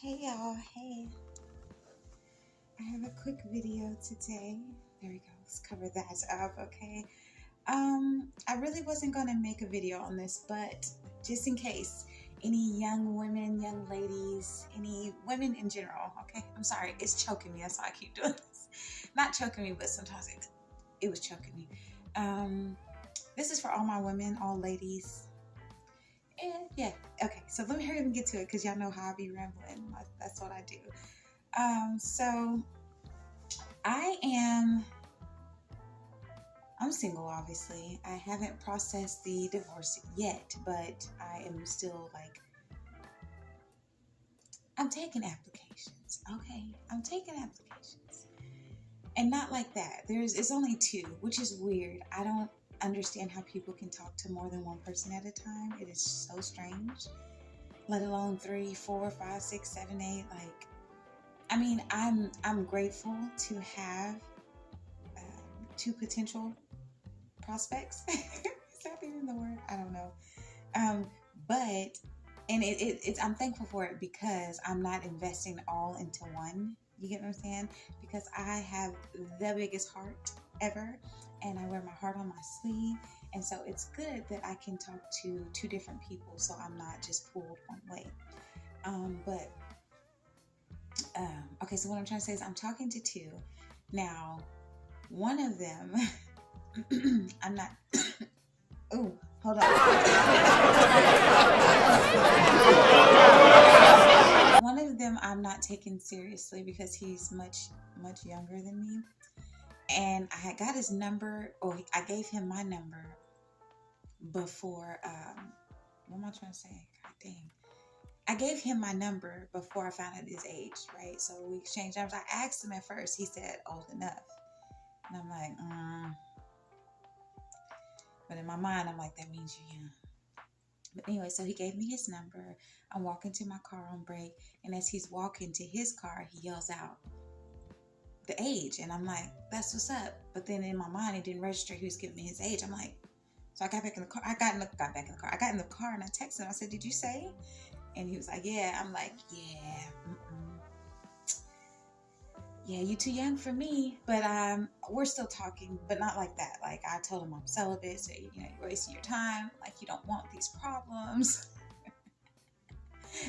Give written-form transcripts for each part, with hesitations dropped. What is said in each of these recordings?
Hey y'all, hey. I have a quick video today. There we go. Let's cover that up, okay? I really wasn't gonna make a video on this, but just in case any young women, young ladies, any women in general, okay? I'm sorry, it's choking me. That's why I keep doing this. Not choking me, but sometimes it was choking me. This is for all my women, all ladies. And yeah, okay. So let me hurry up and get to it because y'all know how I be rambling. That's what I do. So I'm single, obviously. I haven't processed the divorce yet, but I am still I'm taking applications. Okay, I'm taking applications, and not like that. It's only two, which is weird. I don't understand how people can talk to more than one person at a time. It is so strange. Let alone 3, 4, 5, 6, 7, 8. I'm grateful to have two potential prospects. Is that even the word? I don't know. But I'm thankful for it because I'm not investing all into one. You get what I'm saying? Because I have the biggest heart ever, and I wear my heart on my sleeve, and so it's good that I can talk to two different people, so I'm not just pulled one way. Okay, so what I'm trying to say is I'm talking to two. Now, one of them, I'm not, oh, hold on. One of them I'm not taking seriously because he's much, much younger than me. And I got his number, or I gave him my number before, what am I trying to say? God dang. I gave him my number before I found out his age, right? So we exchanged numbers. I asked him at first. He said, old enough. And I'm like, But in my mind, I'm like, that means you're young. But anyway, so he gave me his number. I'm walking to my car on break. And as he's walking to his car, he yells out the age. And I'm like, that's what's up. But then in my mind, it didn't register. He was giving me his age. I'm like, so I got back in the car. I got in the car and I texted him. I said, did you say? And he was like, yeah. I'm like, yeah. Yeah, you too young for me. But we're still talking, but not like that. Like, I told him I'm celibate, so you're wasting your time. Like, you don't want these problems.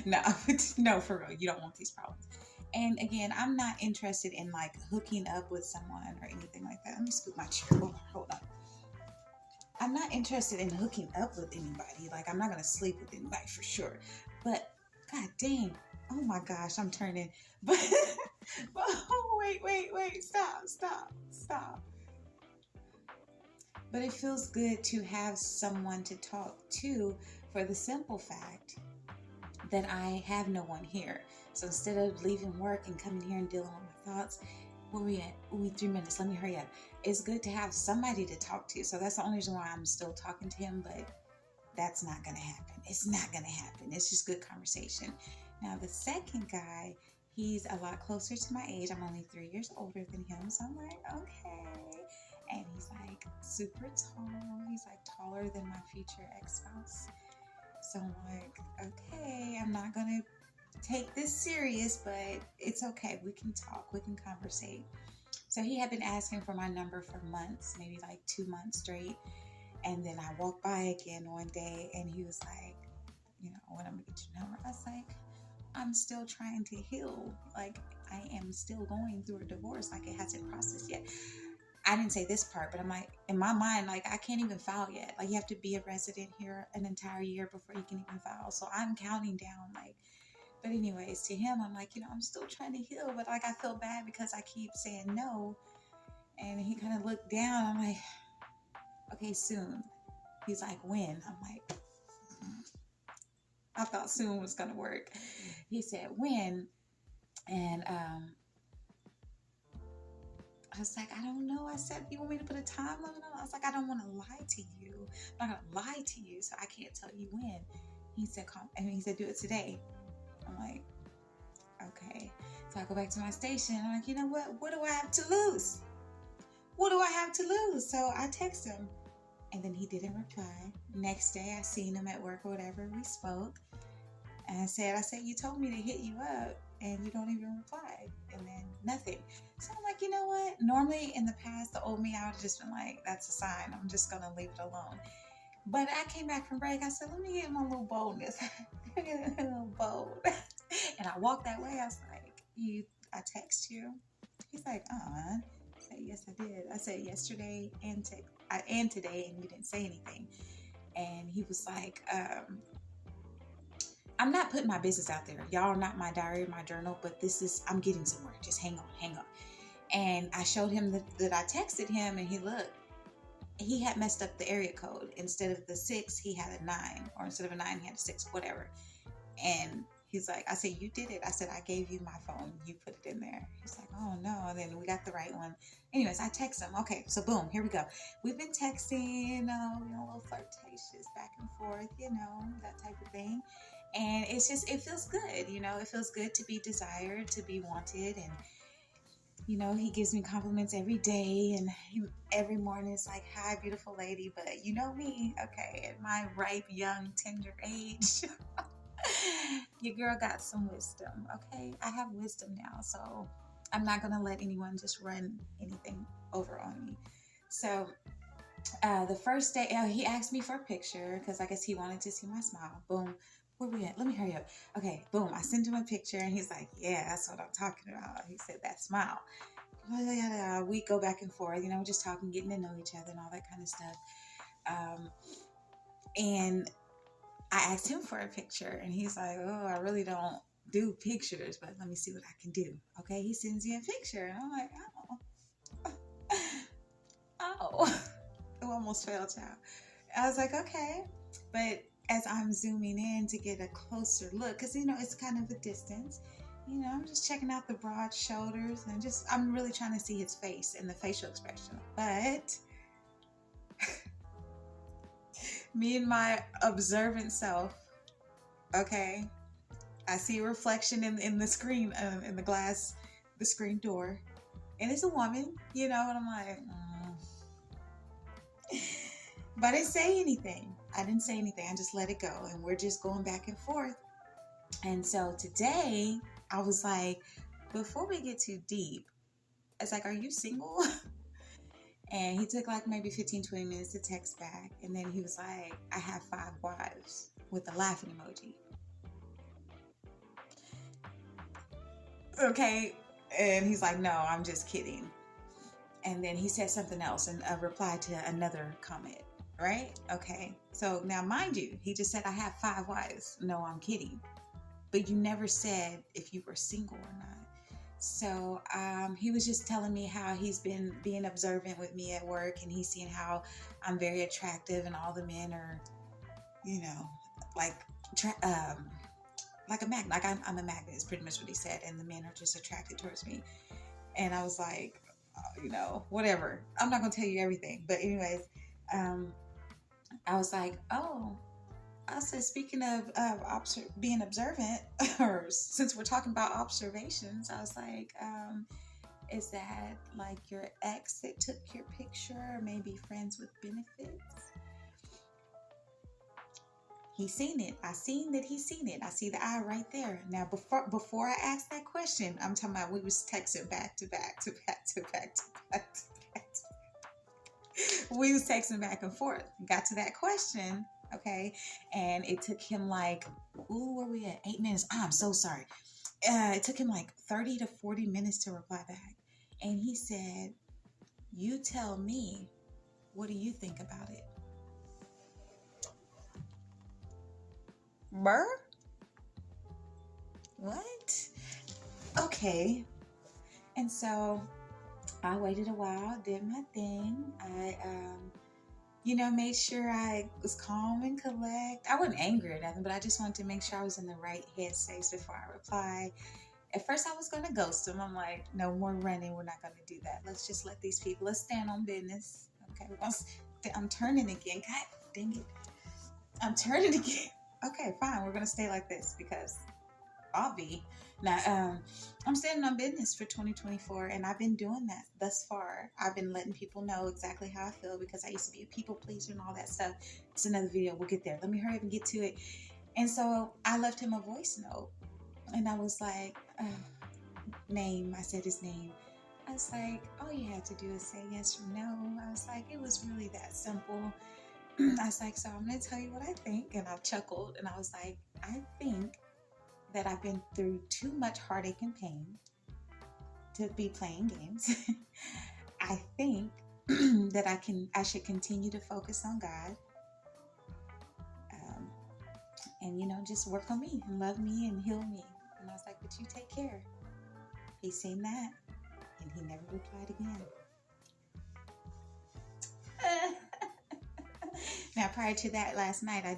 No, for real, you don't want these problems. And again, I'm not interested in hooking up with someone or anything like that. Let me scoot my chair. Hold on. I'm not interested in hooking up with anybody. Like, I'm not gonna sleep with anybody for sure. But god dang, oh my gosh, I'm turning. But oh, wait, stop. But it feels good to have someone to talk to for the simple fact that I have no one here. So instead of leaving work and coming here and dealing with my thoughts, where we at? Ooh, 3 minutes. Let me hurry up. It's good to have somebody to talk to. So that's the only reason why I'm still talking to him, but that's not going to happen. It's not going to happen. It's just good conversation. Now, the second guy, he's a lot closer to my age. I'm only 3 years older than him. So I'm like, okay. And he's like super tall. He's like taller than my future ex-spouse. So I'm like, okay, I'm not going to take this serious, but it's okay. We can talk. We can conversate. So he had been asking for my number for months, maybe 2 months straight. And then I walked by again one day and he was like, when I'm going to get your number? I was like, I'm still trying to heal. Like, I am still going through a divorce. Like, it hasn't processed yet. I didn't say this part, but I'm like, in my mind, I can't even file yet. Like, you have to be a resident here an entire year before you can even file. So I'm counting down, but anyways, to him, I'm like, I'm still trying to heal, but I feel bad because I keep saying no. And he kind of looked down. I'm like, okay, soon. He's like, when? I'm like, I thought soon was going to work. He said, when? And I was like, I don't know. I said, you want me to put a time limit on it? I was like, I don't want to lie to you. I'm not going to lie to you, so I can't tell you when. He said, he said, do it today. I'm like, okay. So I go back to my station. I'm like, you know what? What do I have to lose? What do I have to lose? So I text him. And then he didn't reply. Next day, I seen him at work or whatever. We spoke. And I said, you told me to hit you up and you don't even reply. And then nothing. So I'm like, you know what? Normally in the past, the old me, I would have just been like, that's a sign. I'm just going to leave it alone. But I came back from break. I said, let me get my little boldness. a little bold. And I walked that way. I was like, I text you. He's like, I said, yes, I did. I said yesterday and today, and you didn't say anything. And he was like, I'm not putting my business out there. Y'all are not my diary or my journal, but I'm getting somewhere. Just hang on. And I showed him that I texted him, and he looked. He had messed up the area code. Instead of the 6, he had a 9, or instead of a 9, he had a 6, whatever. And he's like, I said, you did it. I said, I gave you my phone. You put it in there. He's like, oh no. And then we got the right one. Anyways, I text him. Okay, so boom, here we go. We've been texting, a little flirtatious back and forth, that type of thing. And it feels good, it feels good to be desired, to be wanted. And he gives me compliments every day, and every morning it's like, hi, beautiful lady. But you know me, okay, at my ripe, young, tender age, your girl got some wisdom, okay? I have wisdom now, so I'm not going to let anyone just run anything over on me. So the first day, he asked me for a picture because I guess he wanted to see my smile. Boom. Where we at? Let me hurry up. Okay, boom. I sent him a picture, and he's like, yeah, that's what I'm talking about. He said, that smile. We go back and forth, just talking, getting to know each other and all that kind of stuff. And I asked him for a picture, and he's like, oh, I really don't do pictures, but let me see what I can do. Okay, he sends me a picture, and I'm like, oh. I almost fell, child. I was like, okay. But as I'm zooming in to get a closer look, because, it's kind of a distance, I'm just checking out the broad shoulders, and I'm really trying to see his face and the facial expression. But me and my observant self, okay, I see a reflection in the screen, in the glass, the screen door, and it's a woman, and I'm like, But I didn't say anything. I just let it go, and we're just going back and forth. And so today, I was like, before we get too deep, it's like, are you single? And he took like maybe 15-20 minutes to text back. And then he was like, I have 5 wives, with a laughing emoji. Okay. And he's like, no, I'm just kidding. And then he said something else and a reply to another comment, right? Okay. So now, mind you, he just said, I have 5 wives. No, I'm kidding. But you never said if you were single or not. So he was just telling me how he's been being observant with me at work, and he's seen how I'm very attractive, and all the men are, like a magnet. Like I'm a magnet is pretty much what he said, and the men are just attracted towards me. And I was like, whatever. I'm not gonna tell you everything, but anyways, I was like, oh. I said, speaking of being observant, or since we're talking about observations, I was like, is that like your ex that took your picture, or maybe friends with benefits? He's seen it. I seen that he's seen it. I see the eye right there. Now, before I asked that question, I'm talking about we was texting back to back to back to back to back to back. We was texting back and forth. Got to that question. Okay, and it took him like, where we at? 8 minutes. I'm so sorry. It took him like 30 to 40 minutes to reply back. And he said, you tell me, what do you think about it? Burr? What? Okay. And so I waited a while, did my thing. I, made sure I was calm and collect. I wasn't angry or nothing, but I just wanted to make sure I was in the right headspace before I replied. At first, I was going to ghost him. I'm like, no more running. We're not going to do that. Let's just let these people, let's stand on business. Okay, I'm turning again. God dang it. I'm turning again. Okay, fine. We're going to stay like this because I'll be. Now, I'm standing on business for 2024, and I've been doing that thus far. I've been letting people know exactly how I feel because I used to be a people pleaser and all that stuff. It's another video. We'll get there. Let me hurry up and get to it. And so I left him a voice note, and I was like, name. I said his name. I was like, all you had to do is say yes or no. I was like, it was really that simple. I was like, so I'm going to tell you what I think. And I chuckled, and I was like, I think that I've been through too much heartache and pain to be playing games. I think that I should continue to focus on God, and just work on me and love me and heal me. And I was like, but you take care. He seen that, and he never replied again. Now, prior to that, last night I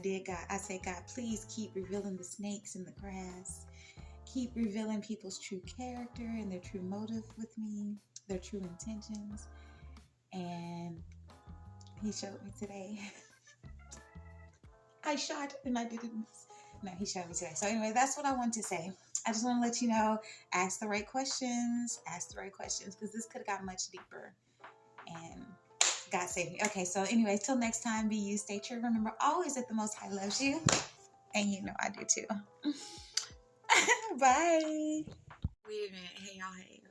said, God, please keep revealing the snakes in the grass. Keep revealing people's true character and their true motive with me, their true intentions. And he showed me today. I shot and I didn't miss. No, he showed me today. So anyway, that's what I want to say. I just want to let you know, ask the right questions, because this could have got much deeper. And God save me. Okay, so anyway, till next time, be you, stay true. Remember, always that the Most High loves you. And I do too. Bye. Wait a minute. Hey, y'all. Hey.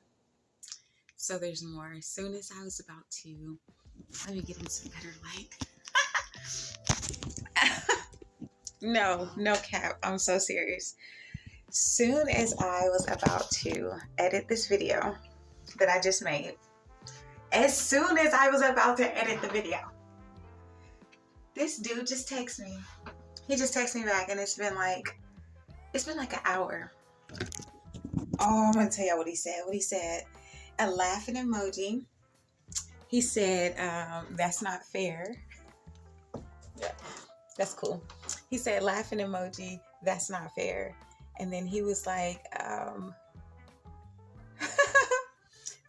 So there's more. As soon as I was about to, let me get in some better light. No cap. I'm so serious. Soon as I was about to edit this video that I just made, as soon as I was about to edit the video, this dude just texts me. He just texts me back, and it's been like an hour. Oh, I'm gonna tell y'all what he said. A laughing emoji. He said, that's not fair. Yeah, that's cool. He said, laughing emoji, that's not fair. And then he was like,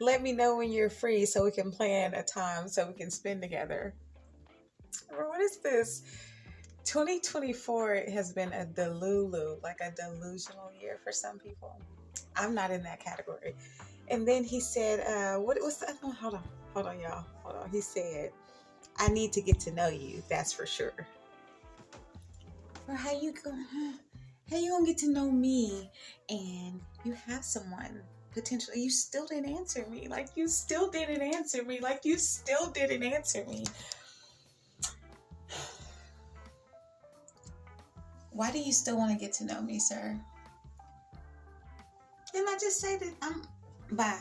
let me know when you're free so we can plan a time so we can spend together. What is this? 2024 has been a delusional year for some people. I'm not in that category. And then he said, what's the other one? Hold on, y'all. Hold on. He said, I need to get to know you. That's for sure. Or how you gonna get to know me and you have someone potentially, you still didn't answer me. Why do you still want to get to know me, sir? Didn't I just say that bye.